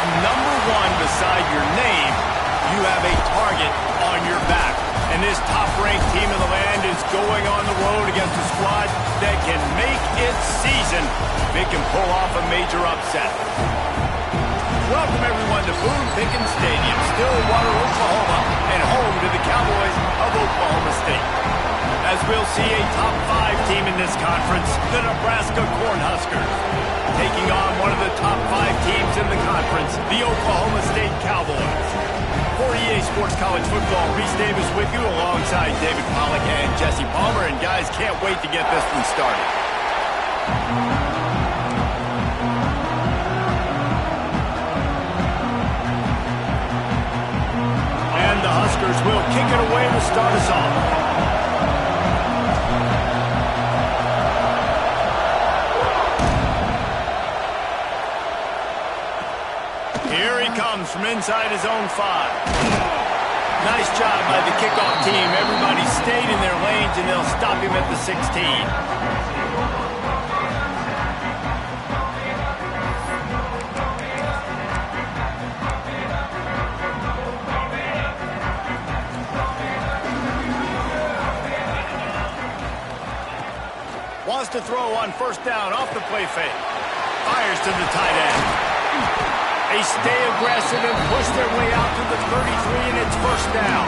have number one beside your name, you have a target on your back. And this top-ranked team in the land is going on the road against a squad that can make its season if it can pull off a major upset. Welcome, everyone, to Boone Pickens Stadium, Stillwater, Oklahoma, and home to the Cowboys of Oklahoma State. As we'll see a top-5 team in this conference, the Nebraska Cornhuskers, taking on one of the top-5 teams in the conference, the Oklahoma State Cowboys. For EA Sports College Football, Reese Davis with you alongside David Pollack and Jesse Palmer. And guys, can't wait to get this one started. And the Huskers will kick it away to start us off. Comes from inside his own 5. Nice job by the kickoff team. Everybody stayed in their lanes, and they'll stop him at the 16. Wants to throw on first down off the play fake. Fires to the tight end. They stay aggressive and push their way out to the 33, and it's first down.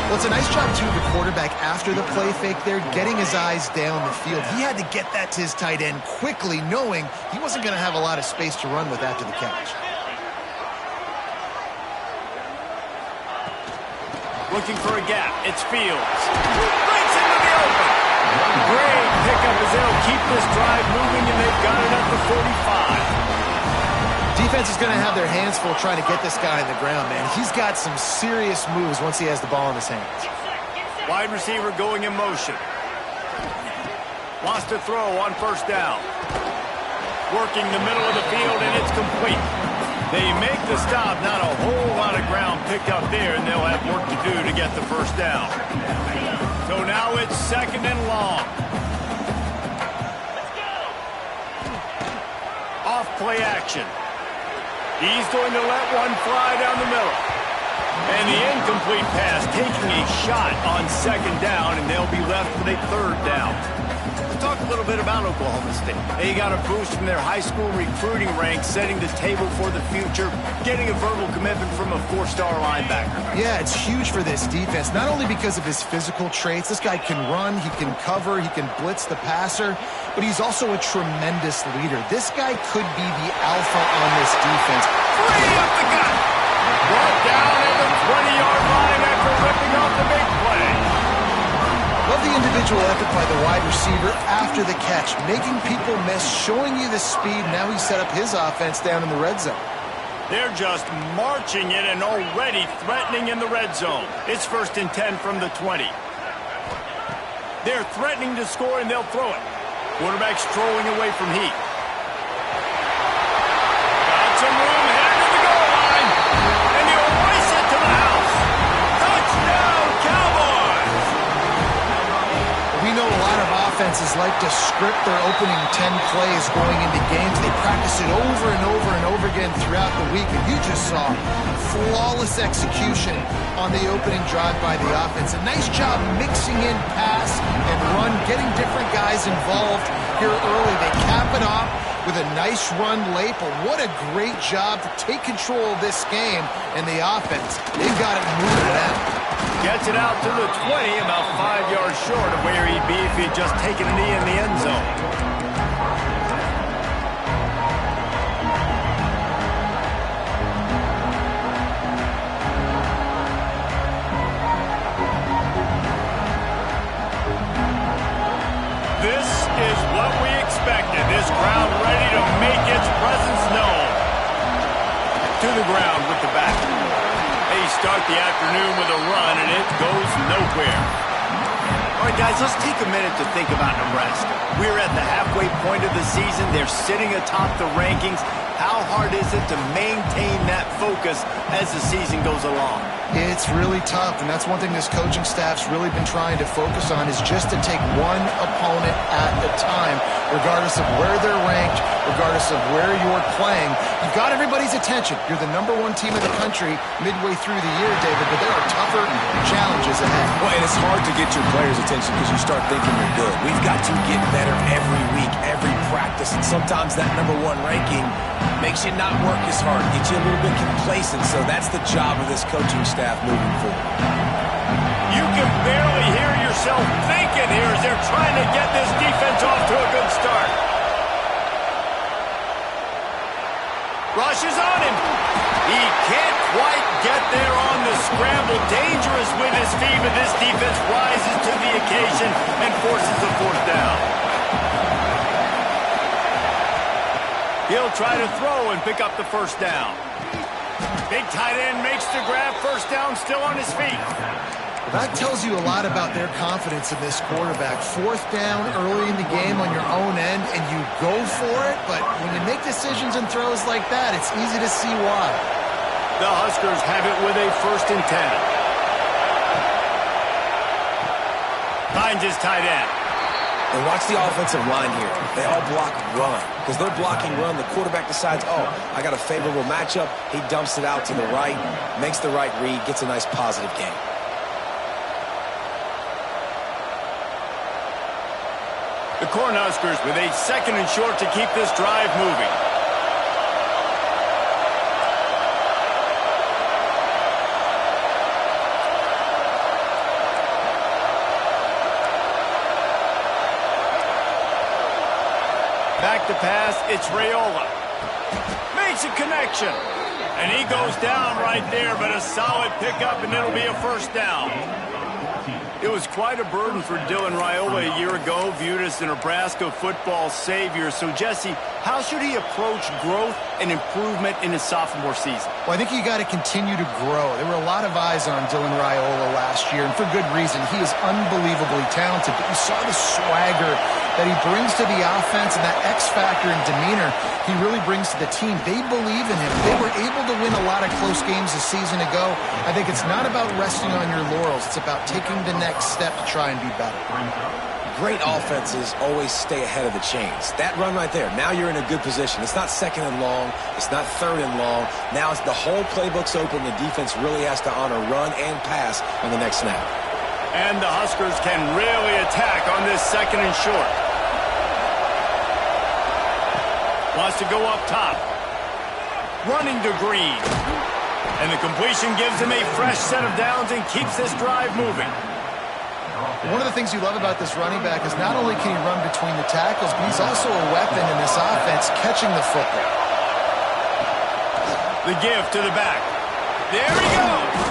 Well, it's a nice job, too, the quarterback, after the play fake there, getting his eyes down the field. He had to get that to his tight end quickly, knowing he wasn't going to have a lot of space to run with after the catch. Looking for a gap. It's Fields. Breaks into the open. Great pickup as they'll keep this drive moving, and they've got it at the 45. Defense is going to have their hands full trying to get this guy on the ground, man. He's got some serious moves once he has the ball in his hands. Wide receiver going in motion. Wants to throw on first down. Working the middle of the field, and it's complete. They make the stop. Not a whole lot of ground picked up there, and they'll have work to do to get the first down. So now it's second and long. Off play action. He's going to let one fly down the middle. And the incomplete pass taking a shot on second down, and they'll be left with a third down. Let's talk a little bit about Oklahoma State. They got a boost from their high school recruiting ranks, setting the table for the future, getting a verbal commitment from a 4-star linebacker. Yeah, it's huge for this defense, not only because of his physical traits. This guy can run, he can cover, he can blitz the passer, but he's also a tremendous leader. This guy could be the alpha on this defense. Free up the gut. Brought down at the 20-yard line after ripping off the big play. Love the individual effort by the wide receiver after the catch, making people miss, showing you the speed. Now he set up his offense down in the red zone. They're just marching it and already threatening in the red zone. It's first and 10 from the 20. They're threatening to score, and they'll throw it. Quarterback strolling away from heat. Got some room, headed to the goal line. And he'll race it to the house. Touchdown, Cowboys! We know a lot of offenses like to script their opening 10 plays going into games. They practice it over and over and over again throughout the week. And you just saw flawless execution on the opening drive by the offense. A nice job mixing in pass and run, getting different guys involved here early. They cap it off with a nice run late, but what a great job to take control of this game. And the offense, they've got it moving now. Gets it out to the 20, about 5 yards short of where he'd be if he'd just taken a knee in the end zone. This is what we expected. This crowd ready to make its presence known. To the ground with the back. They start the afternoon with a run, and it goes nowhere. All right, guys, let's take a minute to think about Nebraska. We're at the halfway point of the season. They're sitting atop the rankings. How hard is it to maintain that focus as the season goes along? It's really tough, and that's one thing this coaching staff's really been trying to focus on is just to take one opponent at a time, regardless of where they're ranked, regardless of where you're playing. You've got everybody's attention. You're the #1 team in the country midway through the year, David, but there are tougher challenges ahead. Well, and it's hard to get your players' attention because you start thinking you're good. We've got to get better every week, every practice, and sometimes that #1 ranking makes you not work as hard, gets you a little bit complacent, so that's the job of this coaching staff moving forward. You can barely hear yourself thinking here as they're trying to get this defense off to a good start. Rushes on him. He can't quite get there on the scramble. Dangerous with his feet, but this defense rises to the occasion and forces the 4th down. He'll try to throw and pick up the 1st down. Big tight end makes the grab. 1st down, still on his feet. That tells you a lot about their confidence in this quarterback. 4th down early in the game on your own end, and you go for it, but when you make decisions and throws like that, it's easy to see why. The Huskers have it with a 1st and 10. Finds his tight end. And watch the offensive line here. They all block run. Because they're blocking run, the quarterback decides, oh, I got a favorable matchup. He dumps it out to the right, makes the right read, gets a nice positive gain. The Cornhuskers with a 2nd and short to keep this drive moving. Back to pass, it's Raiola. Makes a connection. And he goes down right there, but a solid pickup, and it'll be a 1st down. It was quite a burden for Dylan Raiola a year ago, viewed as the Nebraska football savior. So, Jesse, how should he approach growth and improvement in his sophomore season? Well, I think you got to continue to grow. There were a lot of eyes on Dylan Raiola last year, and for good reason. He is unbelievably talented, but you saw the swagger that he brings to the offense and that X factor and demeanor he really brings to the team. They believe in him. They were able to win a lot of close games a season ago. I think it's not about resting on your laurels. It's about taking the next step to try and be better. Great offenses always stay ahead of the chains. That run right there, now you're in a good position. It's not 2nd and long. It's not 3rd and long. Now it's the whole playbook's open. The defense really has to honor run and pass on the next snap. And the Huskers can really attack on this 2nd and short. Wants to go up top. Running to Green. And the completion gives him a fresh set of downs and keeps this drive moving. One of the things you love about this running back is not only can he run between the tackles, but he's also a weapon in this offense catching the football. The give to the back. There he goes.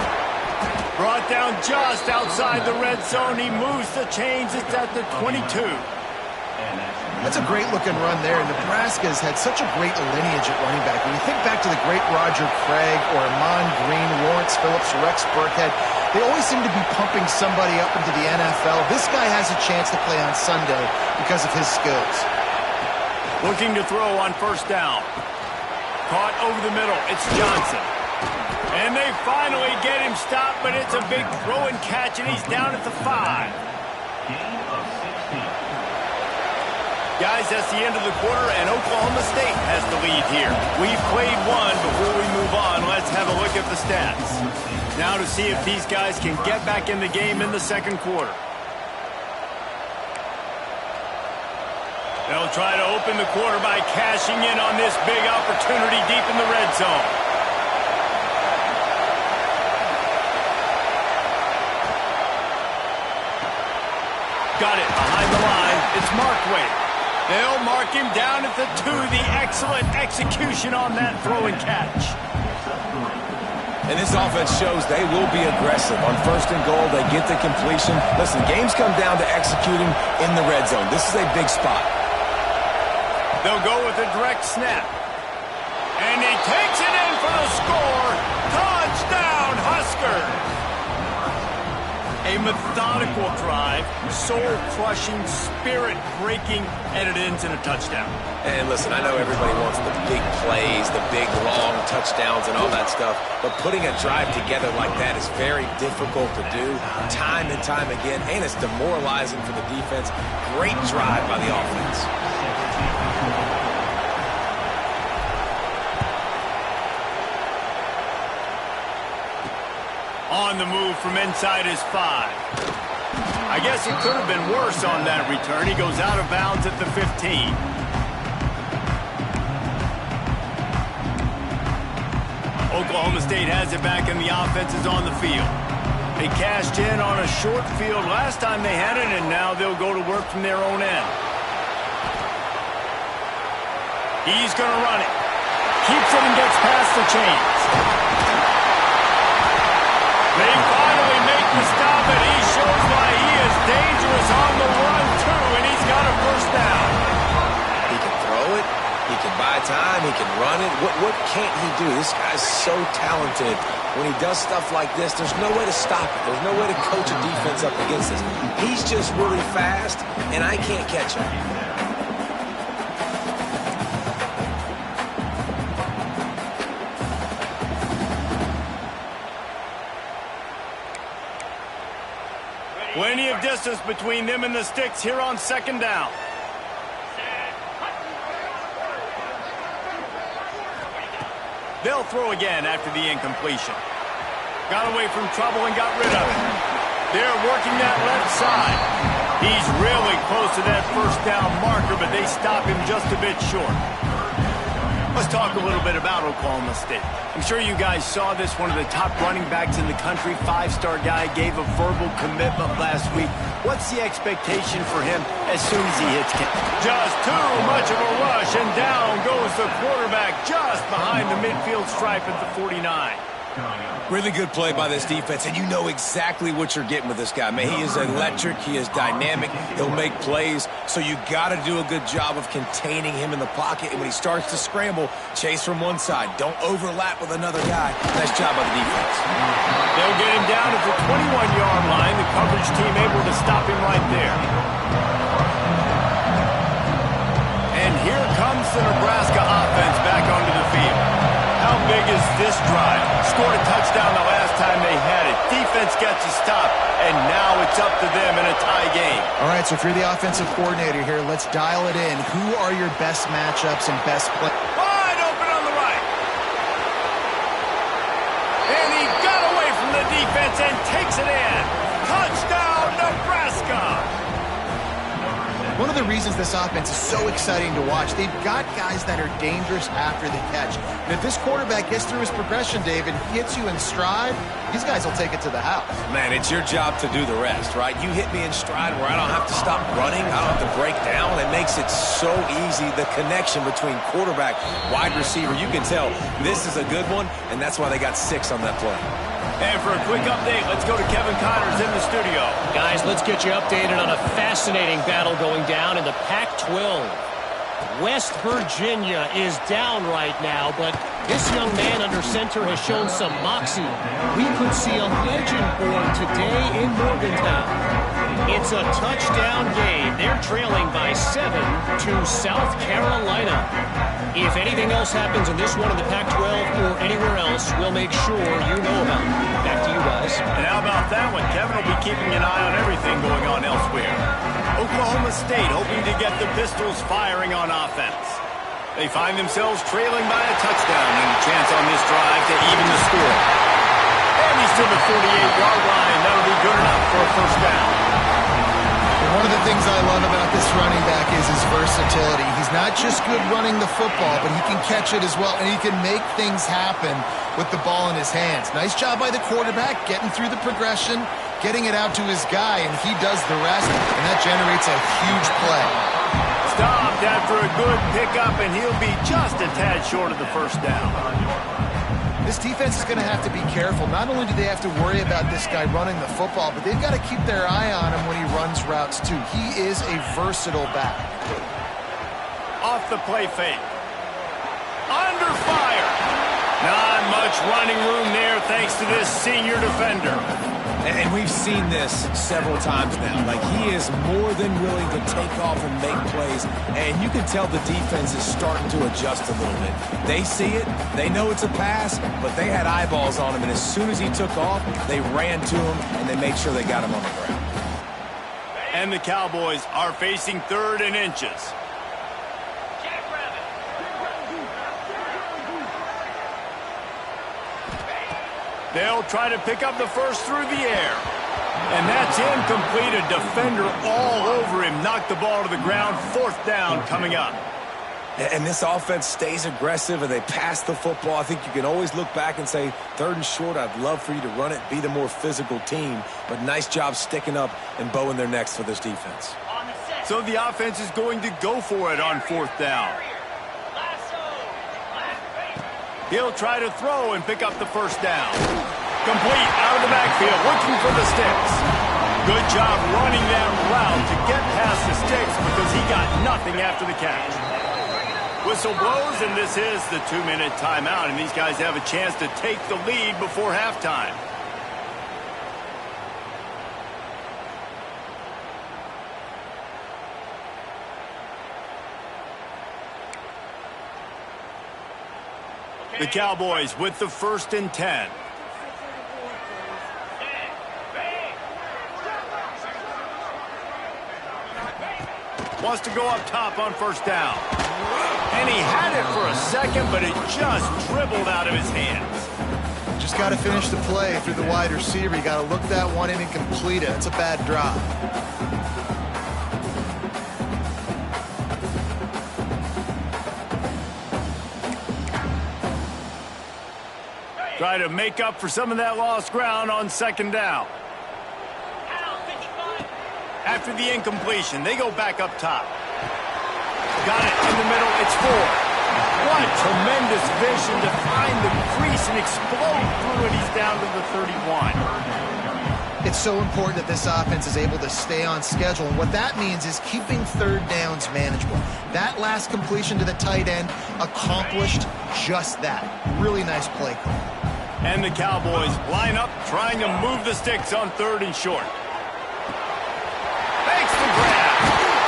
Brought down just outside the red zone. He moves the chains. It's at the 22. That's a great-looking run there. Nebraska's had such a great lineage at running back. When you think back to the great Roger Craig or Amon Green, Lawrence Phillips, Rex Burkhead, they always seem to be pumping somebody up into the NFL. This guy has a chance to play on Sunday because of his skills. Looking to throw on 1st down. Caught over the middle. It's Johnson. And they finally get him stopped, but it's a big throw and catch, and he's down at the 5. Guys, that's the end of the quarter, and Oklahoma State has the lead here. We've played one. Before we move on, let's have a look at the stats. Now to see if these guys can get back in the game in the 2nd quarter. They'll try to open the quarter by cashing in on this big opportunity deep in the red zone. Got it behind the line. It's Markway. They'll mark him down at the 2. The excellent execution on that throw and catch. And this offense shows they will be aggressive. On 1st and goal, they get the completion. Listen, games come down to executing in the red zone. This is a big spot. They'll go with a direct snap. And he takes it in for the score. Touchdown, Huskers! A methodical drive, soul-crushing, spirit-breaking, and it ends in a touchdown. And listen, I know everybody wants the big plays, the big long touchdowns and all that stuff, but putting a drive together like that is very difficult to do time and time again, and it's demoralizing for the defense. Great drive by the offense. On the move from inside his 5. I guess it could have been worse on that return. He goes out of bounds at the 15. Oklahoma State has it back, and the offense is on the field. They cashed in on a short field last time they had it, and now they'll go to work from their own end. He's going to run it. Keeps it and gets past the chains. They finally make the stop, and he shows why he is dangerous on the run, too, and he's got a first down. He can throw it. He can buy time. He can run it. What can't he do? This guy's so talented. When he does stuff like this, there's no way to stop it. There's no way to coach a defense up against this. He's just really fast, and I can't catch him. Plenty of distance between them and the sticks here on second down. They'll throw again after the incompletion. Got away from trouble and got rid of it. They're working that left side. He's really close to that first down marker, but they stop him just a bit short. Let's talk a little bit about Oklahoma State. I'm sure you guys saw this. One of the top running backs in the country, 5-star guy, gave a verbal commitment last week. What's the expectation for him as soon as he hits camp? Just too much of a rush, and down goes the quarterback just behind the midfield stripe at the 49. Really good play by this defense, and you know exactly what you're getting with this guy. Man, he is electric. He is dynamic. He'll make plays, so you got to do a good job of containing him in the pocket. And when he starts to scramble, chase from one side. Don't overlap with another guy. Nice job by the defense. They'll get him down at the 21-yard line. The coverage team able to stop him right there. And here comes the Nebraska offense back onto the field. How big is this drive? Scored a touchdown the last time they had it. Defense gets a stop, and now it's up to them in a tie game. All right, so if you're the offensive coordinator here, let's dial it in. Who are your best matchups and best play? Wide open on the right. And he got away from the defense and takes it in. Touchdown, Nebraska. One of the reasons this offense is so exciting to watch, they've got guys that are dangerous after the catch. And if this quarterback gets through his progression, David, he hits you in stride, these guys will take it to the house. Man, it's your job to do the rest, right? You hit me in stride where I don't have to stop running. I don't have to break down. It makes it so easy. The connection between quarterback, wide receiver, you can tell this is a good one, and that's why they got 6 on that play. And for a quick update, let's go to Kevin Connors in the studio. Guys, let's get you updated on a fascinating battle going down in the Pac-12. West Virginia is down right now, but this young man under center has shown some moxie. We could see a legend born today in Morgantown. It's a touchdown game. They're trailing by 7 to South Carolina. If anything else happens in this one in the Pac-12 or anywhere else, we'll make sure you know about it. Back to you guys. And how about that one? Kevin will be keeping an eye on everything going on elsewhere. Oklahoma State hoping to get the Pistols firing on offense. They find themselves trailing by a touchdown and a chance on this drive to even the score. And he's to the 48-yard line. That'll be good enough for a first down. One of the things I love about this running back is his versatility. He's not just good running the football, but he can catch it as well, and he can make things happen with the ball in his hands. Nice job by the quarterback, getting through the progression, getting it out to his guy, and he does the rest, and that generates a huge play. Stopped after a good pickup, and he'll be just a tad short of the first down. This defense is going to have to be careful. Not only do they have to worry about this guy running the football, but they've got to keep their eye on him when he runs routes, too. He is a versatile back. Off the play fake. Under fire. Not much much running room there thanks to this senior defender. And we've seen this several times now. Like, he is more than willing to take off and make plays. And you can tell the defense is starting to adjust a little bit. They see it. They know it's a pass, but they had eyeballs on him. And as soon as he took off, they ran to him, and they made sure they got him on the ground. And the Cowboys are facing 3rd and inches. They'll try to pick up the first through the air. And that's incomplete. A defender all over him. Knocked the ball to the ground. 4th down coming up. And this offense stays aggressive and they pass the football. I think you can always look back and say, 3rd and short, I'd love for you to run it, be the more physical team. But nice job sticking up and bowing their necks for this defense. So the offense is going to go for it on 4th down. He'll try to throw and pick up the first down. Complete out of the backfield, looking for the sticks. Good job running that route to get past the sticks because he got nothing after the catch. Whistle blows, and this is the 2-minute timeout, and these guys have a chance to take the lead before halftime. The Cowboys with the 1st and 10. Wants to go up top on 1st down. And he had it for a second, but it just dribbled out of his hands. Just got to finish the play through the wide receiver. You got to look that one in and complete it. It's a bad drop. Try to make up for some of that lost ground on 2nd down. After the incompletion, they go back up top. Got it in the middle. It's 4. What tremendous vision to find the crease and explode through it. He's down to the 31. It's so important that this offense is able to stay on schedule. And what that means is keeping 3rd downs manageable. That last completion to the tight end accomplished just that. Really nice play call. And the Cowboys line up, trying to move the sticks on 3rd and short. Makes the grab.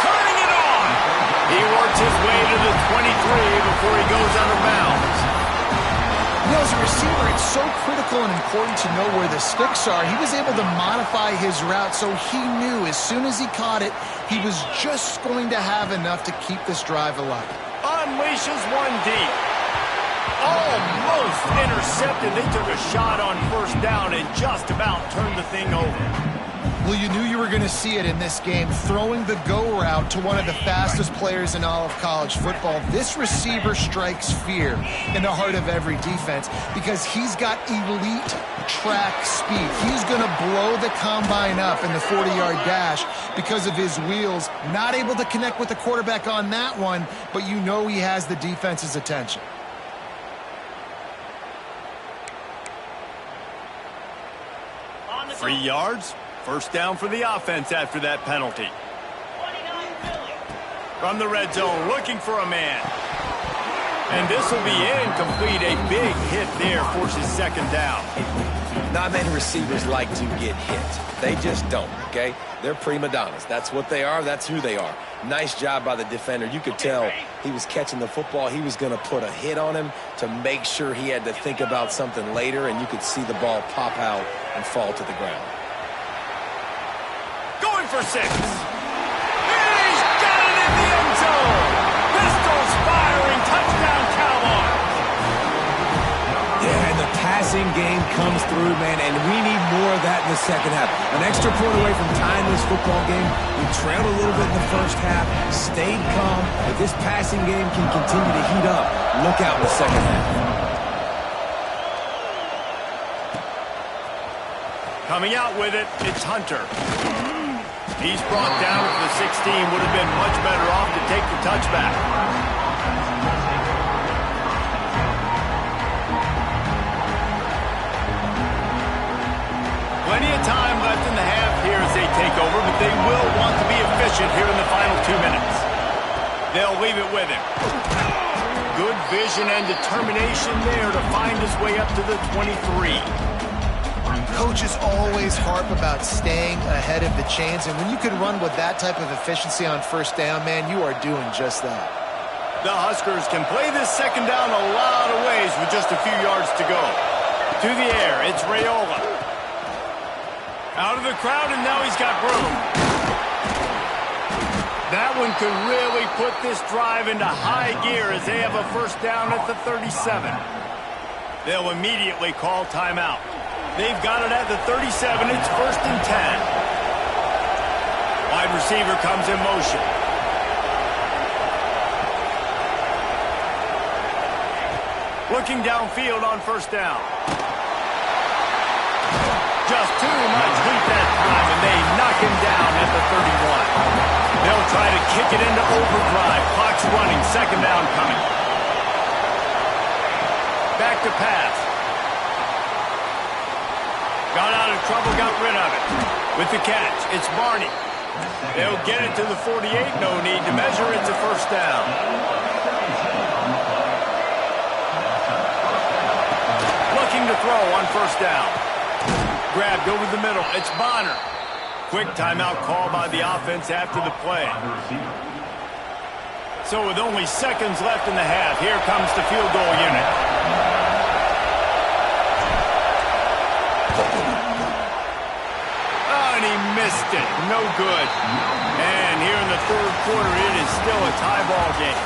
Turning it on. He works his way to the 23 before he goes out of bounds. You know, as a receiver, it's so critical and important to know where the sticks are. He was able to modify his route so he knew as soon as he caught it, he was just going to have enough to keep this drive alive. Unleashes one deep. Almost intercepted. They took a shot on 1st down and just about turned the thing over. Well, you knew you were going to see it in this game, throwing the go route to one of the fastest players in all of college football. This receiver strikes fear in the heart of every defense because he's got elite track speed. He's going to blow the combine up in the 40-yard dash because of his wheels. Not able to connect with the quarterback on that one, but you know he has the defense's attention. Three yards. 1st down for the offense after that penalty. From the red zone, looking for a man. And this will be incomplete. A big hit there forces 2nd down. Not many receivers like to get hit. They just don't, okay? They're prima donnas. That's what they are. That's who they are. Nice job by the defender. You could tell he was catching the football. He was going to put a hit on him to make sure he had to think about something later, and you could see the ball pop out and fall to the ground. Going for 6. And he's got it in the end zone. Pistols firing. Touchdown, Cowboys. Yeah, and the passing game comes through, man, and we need more of that in the 2nd half. An extra point away from tying this football game. We trailed a little bit in the 1st half, stayed calm. If this passing game can continue to heat up, look out in the 2nd half. Coming out with it, it's Hunter. He's brought down at the 16. Would have been much better off to take the touchback. Plenty of time left in the half here as they take over, but they will want to be efficient here in the final 2 minutes. They'll leave it with him. good vision and determination there to find his way up to the 23. Coaches always harp about staying ahead of the chains, and when you can run with that type of efficiency on first down, man, you are doing just that. The Huskers can play this second down a lot of ways with just a few yards to go. To the air, it's Raiola. Out of the crowd, and now he's got room. That one could really put this drive into high gear as they have a first down at the 37. They'll immediately call timeout. They've got it at the 37. It's 1st and 10. Wide receiver comes in motion. Looking downfield on first down. Just too much heat that time, and they knock him down at the 31. They'll try to kick it into overdrive. Clock's running. Second down coming. Back to pass. Got out of trouble, got rid of it. With the catch, it's Barney. They'll get it to the 48. No need to measure. It's a first down. Looking to throw on first down. Grabbed over the middle. It's Bonner. Quick timeout call by the offense after the play. So with only seconds left in the half, here comes the field goal unit. Oh, and he missed it. No good. And here in the third quarter, it is still a tie ball game.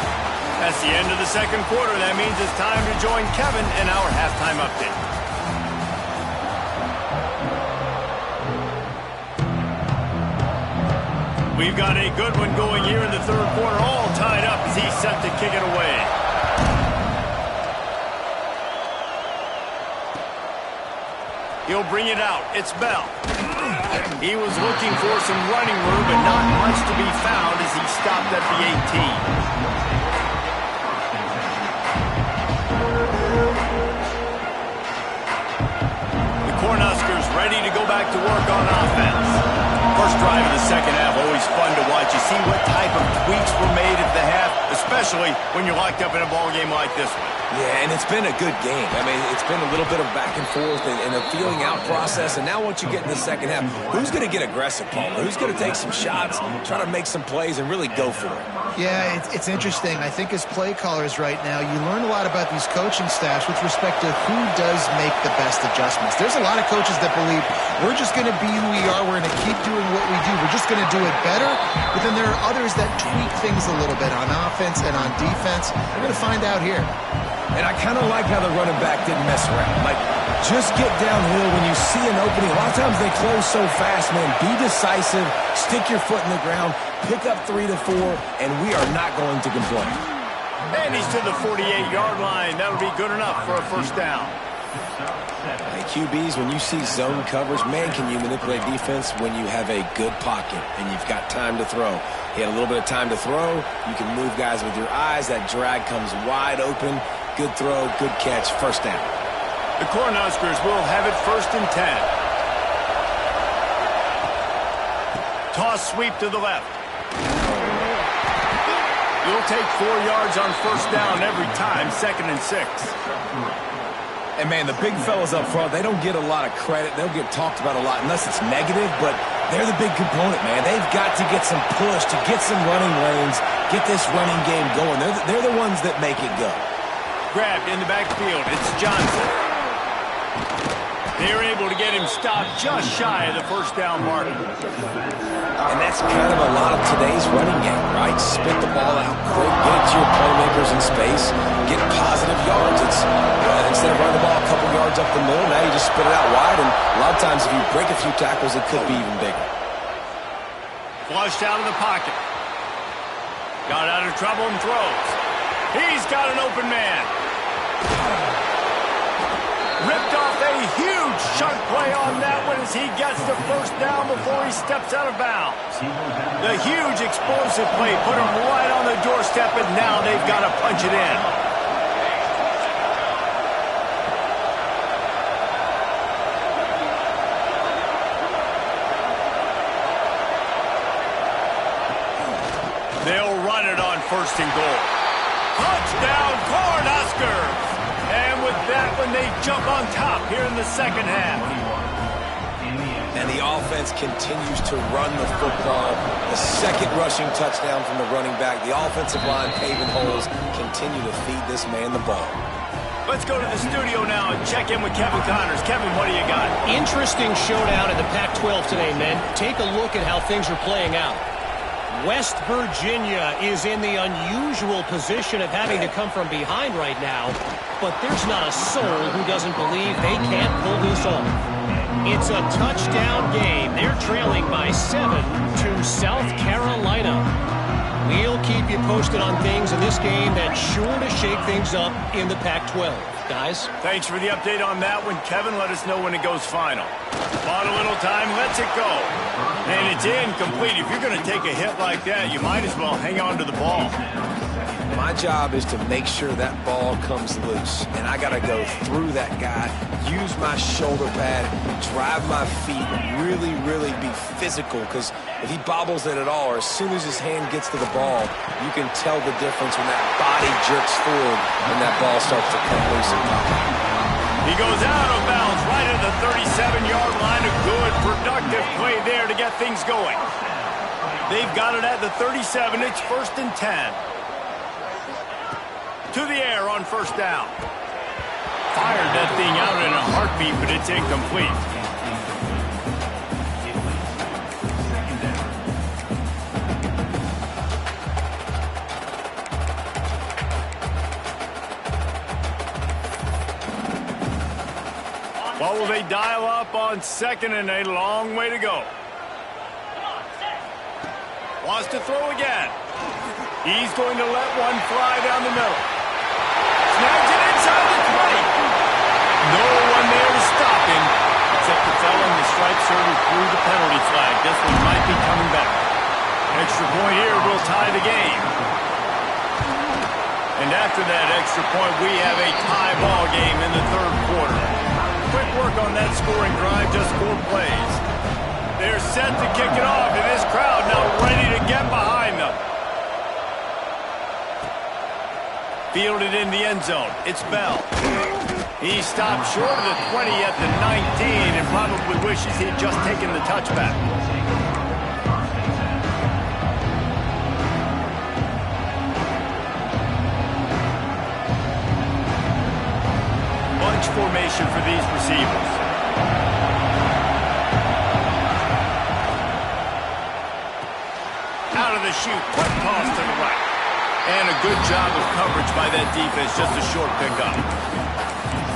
That's the end of the second quarter. That means it's time to join Kevin in our halftime update. We've got a good one going here in the third quarter, all tied up as he's set to kick it away. He'll bring it out. It's Bell. He was looking for some running room, but not much to be found as he stopped at the 18. The Cornhuskers ready to go back to work on offense. First drive of the second half, always fun to watch. You see what type of tweaks were made at the half, especially when you're locked up in a ball game like this one. Yeah, and it's been a good game. I mean, it's been a little bit of back and forth and a feeling out process. And now once you get in the second half, who's going to get aggressive, Paul? Who's going to take some shots, try to make some plays, and really go for it? Yeah, it's interesting. I think as play callers right now, you learn a lot about these coaching staffs with respect to who does make the best adjustments. There's a lot of coaches that believe we're just going to be who we are. We're going to keep doing what we do. We're just going to do it better. But then there are others that tweak things a little bit on offense and on defense. We're going to find out here. And I kind of like how the running back didn't mess around. Like, just get downhill when you see an opening. A lot of times they close so fast, man. Be decisive, stick your foot in the ground, pick up 3 to 4, and we are not going to complain. And he's to the 48-yard line. That'll be good enough for a first down. Hey, QBs, when you see zone coverage, man, can you manipulate defense when you have a good pocket and you've got time to throw. He had a little bit of time to throw. You can move guys with your eyes. That drag comes wide open. Good throw, good catch, first down. The Cornhuskers will have it 1st and 10. Toss sweep to the left. You'll take 4 yards on first down every time, 2nd and 6. And, man, the big fellas up front, they don't get a lot of credit. They'll get talked about a lot unless it's negative, but they're the big component, man. They've got to get some push, to get some running lanes, get this running game going. They're the ones that make it go. Grabbed in the backfield. It's Johnson. They're able to get him stopped just shy of the first down mark. And that's kind of a lot of today's running game, right? Spit the ball out quick, get it to your playmakers in space, get positive yards. It's instead of running the ball a couple yards up the middle, now you just spit it out wide, and a lot of times if you break a few tackles, it could be even bigger. Flushed out of the pocket. Got out of trouble and throws. He's got an open man. Ripped off a huge chunk play on that one as he gets the first down before he steps out of bounds. The huge explosive play put him right on the doorstep, and now they've got to punch it in. They'll run it on 1st and goal. Touchdown, Cornhuskers! And with that one, they jump on top here in the second half. And the offense continues to run the football. The second rushing touchdown from the running back. The offensive line paving holes. Continue to feed this man the ball. Let's go to the studio now and check in with Kevin Connors. Kevin, what do you got? Interesting showdown in the Pac-12 today, men. Take a look at how things are playing out. West Virginia is in the unusual position of having to come from behind right now, but there's not a soul who doesn't believe they can't pull this off. It's a touchdown game. They're trailing by 7 to South Carolina. We'll keep you posted on things in this game that's sure to shake things up in the Pac-12. Guys? Thanks for the update on that one. Kevin, let us know when it goes final. Bought a little time, lets it go. And it's incomplete. If you're going to take a hit like that, you might as well hang on to the ball. My job is to make sure that ball comes loose. And I got to go through that guy, use my shoulder pad, drive my feet, really, really be physical. Because if he bobbles it at all, or as soon as his hand gets to the ball, you can tell the difference when that body jerks forward and that ball starts to come loose and pop. He goes out of bounds right at the 37-yard line. A good, productive play there to get things going. They've got it at the 37. It's 1st and 10. To the air on first down. Fired that thing out in a heartbeat, but it's incomplete. What will they dial up on 2nd and 8? A long way to go. Wants to throw again. He's going to let one fly down the middle. Snags it inside the 20. No one there to stop him, except the fellow in the striped shirt who threw the penalty flag. This one might be coming back. Extra point here will tie the game. And after that extra point, we have a tie ball game in the 3rd quarter. Quick work on that scoring drive, just 4 plays. They're set to kick it off, and this crowd now ready to get behind them. Fielded in the end zone. It's Bell. He stopped short of the 20 at the 19 and probably wishes he had just taken the touchback. Bunch formation for these receivers. Out of the chute. Quick toss to the right. And a good job of coverage by that defense, just a short pickup.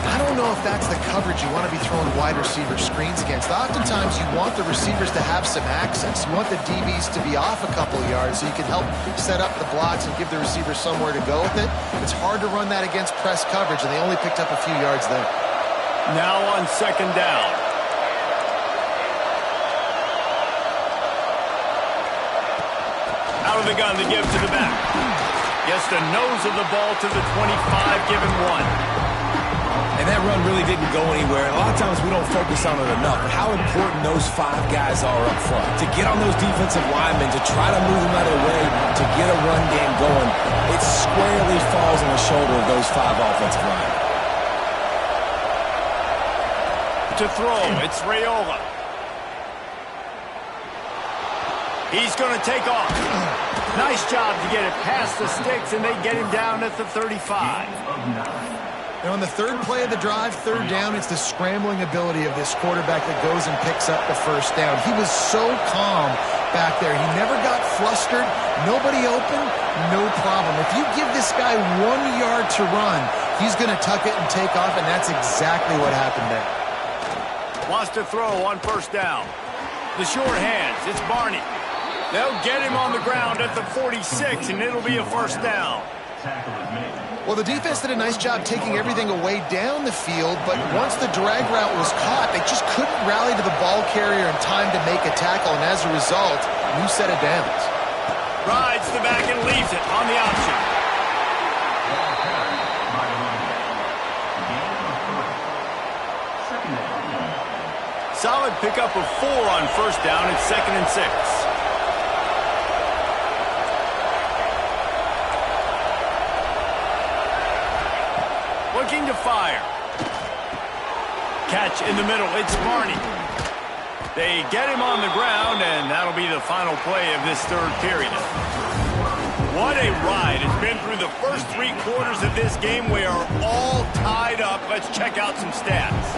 I don't know if that's the coverage you want to be throwing wide receiver screens against. Oftentimes, you want the receivers to have some access. You want the DBs to be off a couple of yards so you can help set up the blocks and give the receiver somewhere to go with it. It's hard to run that against press coverage, and they only picked up a few yards there. Now on 2nd down. Out of the gun to give to the back. Gets the nose of the ball to the 25, given 1. And that run really didn't go anywhere. And a lot of times we don't focus on it enough. But how important those 5 guys are up front. To get on those defensive linemen, to try to move them out of the way, to get a run game going, it squarely falls on the shoulder of those 5 offensive linemen. To throw, it's Raiola. He's going to take off. Nice job to get it past the sticks, and they get him down at the 35. And on the 3rd play of the drive, 3rd down, it's the scrambling ability of this quarterback that goes and picks up the 1st down. He was so calm back there. He never got flustered. Nobody open, no problem. If you give this guy 1 yard to run, he's going to tuck it and take off, and that's exactly what happened there. Wants to throw on 1st down. The short hands, it's Barney. They'll get him on the ground at the 46, and it'll be a 1st down. Well, the defense did a nice job taking everything away down the field, but once the drag route was caught, they just couldn't rally to the ball carrier in time to make a tackle, and as a result, new set of downs. Rides the back and leaves it on the option. Solid pickup of 4 on 1st down. It's 2nd and 6. looking to fire. Catch in the middle. It's Barney. They get him on the ground, and that'll be the final play of this third period. What a ride. It's been through the first 3 quarters of this game. We are all tied up. Let's check out some stats.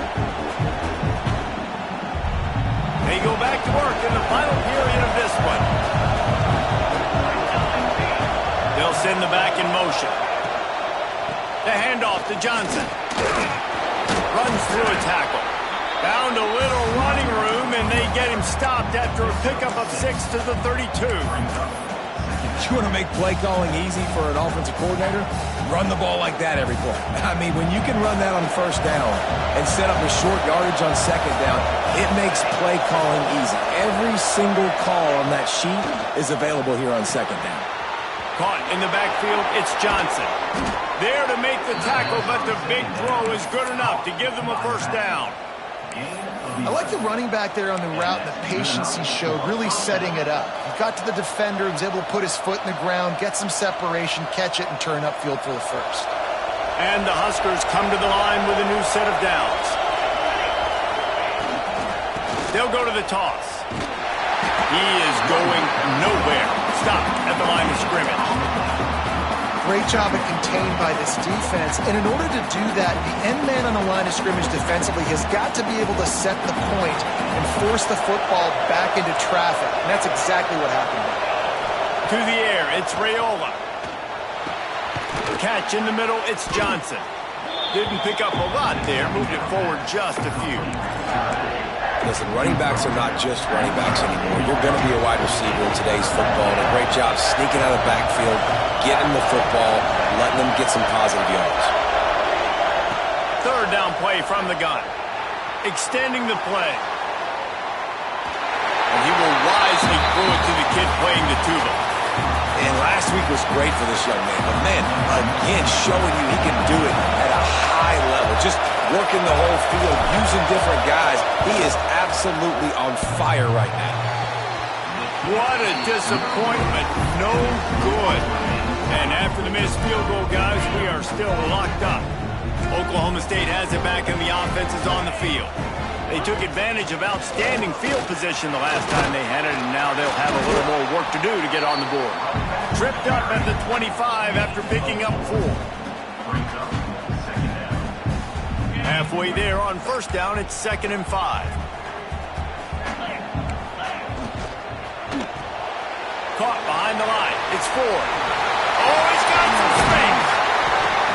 They go back to work in the final period of this one. They'll send the back in motion. The handoff to Johnson. Runs through a tackle. Found a little running room, and they get him stopped after a pickup of 6 to the 32. You want to make play calling easy for an offensive coordinator? Run the ball like that every play. I mean, when you can run that on first down and set up a short yardage on second down, it makes play calling easy. Every single call on that sheet is available here on second down. Caught in the backfield, it's Johnson. There to make the tackle, but the big throw is good enough to give them a first down. I like the running back there on the route and the patience he showed, really setting it up. He got to the defender, was able to put his foot in the ground, get some separation, catch it, and turn upfield for the first. And the Huskers come to the line with a new set of downs. They'll go to the toss. He is going nowhere. Stopped at the line of scrimmage. Great job of contained by this defense. And in order to do that, the end man on the line of scrimmage defensively has got to be able to set the point and force the football back into traffic. And that's exactly what happened there. To the air, it's Raiola. Catch in the middle, it's Johnson. Didn't pick up a lot there, moved it forward just a few. Listen, running backs are not just running backs anymore. You're going to be a wide receiver in today's football. And a great job sneaking out of the backfield, getting the football, letting them get some positive yards. Third down play from the gun. Extending the play. And he will wisely throw it to the kid playing the tuba. And last week was great for this young man. But, man, again, showing you he can do it at a high level. Just working the whole field, using different guys. He is absolutely on fire right now. What a disappointment. No good. And after the missed field goal, guys, we are still locked up. Oklahoma State has it back, and the offense is on the field. They took advantage of outstanding field position the last time they had it, and now they'll have a little more work to do to get on the board. Tripped up at the 25 after picking up 4. Halfway there on first down, it's 2nd and 5. Caught behind the line. It's Ford. Oh, he's got some space.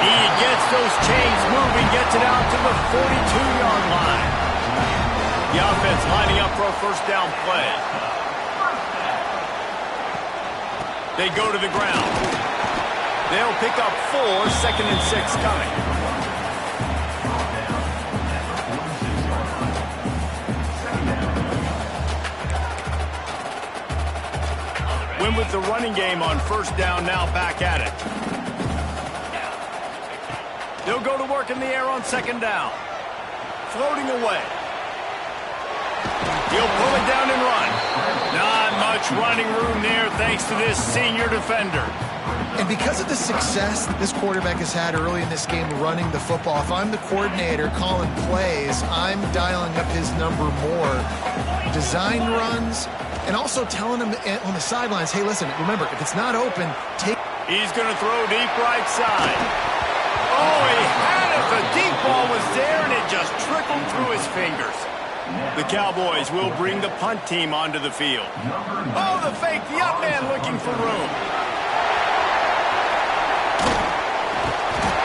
He gets those chains moving, gets it out to the 42-yard line. The offense lining up for a first down play. They go to the ground. They'll pick up 4, 2nd and 6 coming. Win with the running game on first down, now back at it. They'll go to work in the air on 2nd down. Floating away. He'll pull it down and run. Not much running room there thanks to this senior defender. And because of the success that this quarterback has had early in this game running the football, if I'm the coordinator calling plays, I'm dialing up his number more. Design runs, and also telling him on the sidelines, hey, listen, remember, if it's not open, take... He's going to throw deep right side. Oh, he had it. The deep ball was there, and it just trickled through his fingers. The Cowboys will bring the punt team onto the field. Oh, the fake, the up man looking for room.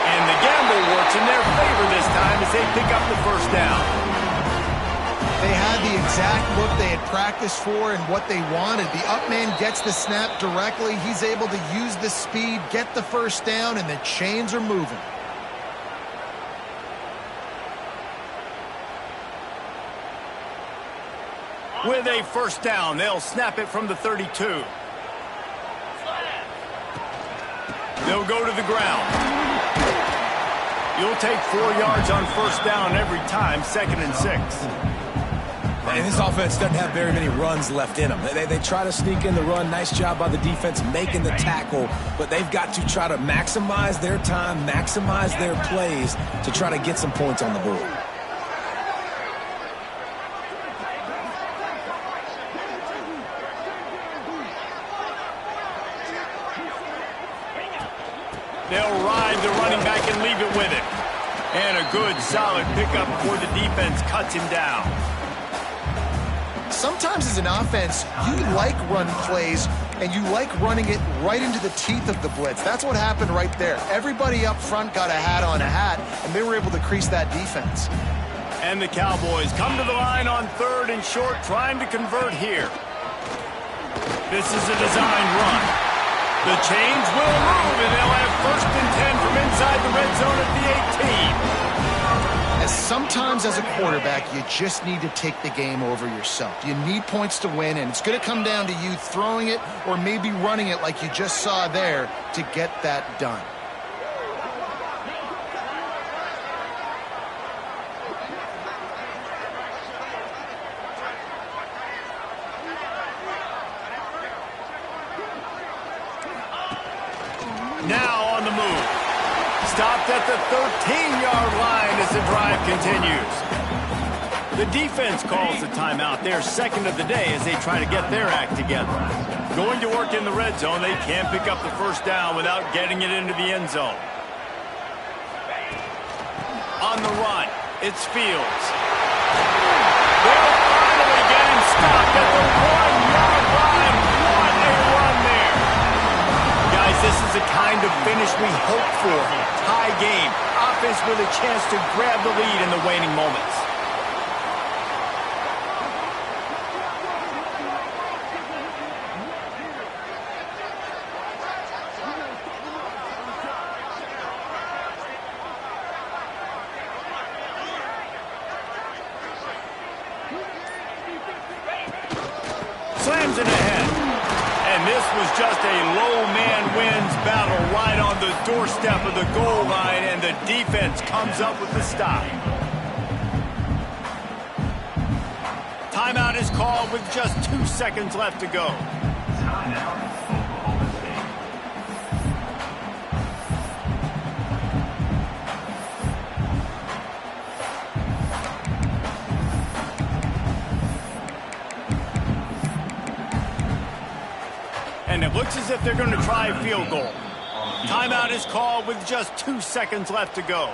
And the gamble works in their favor this time as they pick up the first down. They had the exact look they had practiced for and what they wanted. The up man gets the snap directly. He's able to use the speed, get the first down, and the chains are moving. With a first down, they'll snap it from the 32. They'll go to the ground. You'll take 4 yards on first down every time, 2nd and 6. And this offense doesn't have very many runs left in them. They try to sneak in the run. Nice job by the defense making the tackle. But they've got to try to maximize their time, maximize their plays to try to get some points on the board. They'll ride the running back and leave it with him. And a good, solid pickup before the defense cuts him down. Sometimes as an offense, you like run plays, and you like running it right into the teeth of the blitz. That's what happened right there. Everybody up front got a hat on a hat, and they were able to crease that defense. And the Cowboys come to the line on 3rd and short, trying to convert here. This is a designed run. The chains will move, and they'll have 1st and 10 from inside the red zone at the 18. As sometimes as a quarterback, you just need to take the game over yourself. You need points to win, and it's going to come down to you throwing it or maybe running it like you just saw there to get that done. Now on the move. Stopped at the 13-yard line as the drive continues. The defense calls the timeout. They're 2nd of the day as they try to get their act together. Going to work in the red zone. They can't pick up the 1st down without getting it into the end zone. On the run, it's Fields. They'll finally get him stopped at the 1-yard line. What a run there. Guys, this is the kind of finish we hope for. Tie game. Offense with a chance to grab the lead in the waning moments. Slams it ahead. And this was just a low man wins battle right on the doorstep of the goal line, and the defense comes up with the stop. Timeout is called with just 2 seconds left to go. And it looks as if they're going to try a field goal. Timeout is called with just 2 seconds left to go.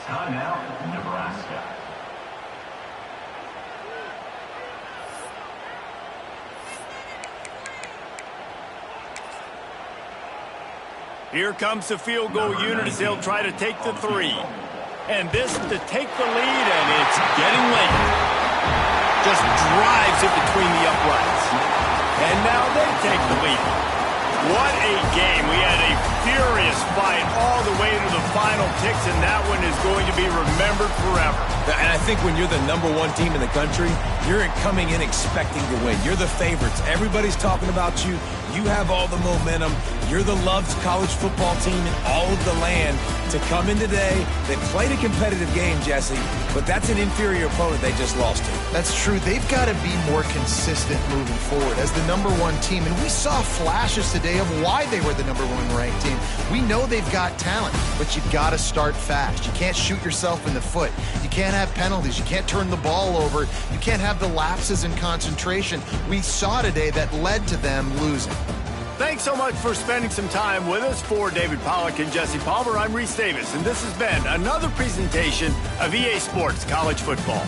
Timeout, Nebraska. Here comes the field goal unit as they'll try to take the 3. And this to take the lead, and it's getting late. Just drives it between the uprights. And now they take the lead. What a game. We had a furious fight all the way to the final ticks, and that one is going to be remembered forever. And I think when you're the #1 team in the country, you're coming in expecting to win. You're the favorites. Everybody's talking about you. You have all the momentum. You're the loved college football team in all of the land. To come in today, they played a competitive game, Jesse, but that's an inferior opponent they just lost to. That's true. They've got to be more consistent moving forward as the #1 team. And we saw flashes today of why they were the #1 ranked team. We know they've got talent, but you've got to start fast. You can't shoot yourself in the foot. You can't have penalties. You can't turn the ball over. You can't have the lapses in concentration we saw today that led to them losing. Thanks so much for spending some time with us. For David Pollack and Jesse Palmer, I'm Reese Davis, and this has been another presentation of EA Sports College Football.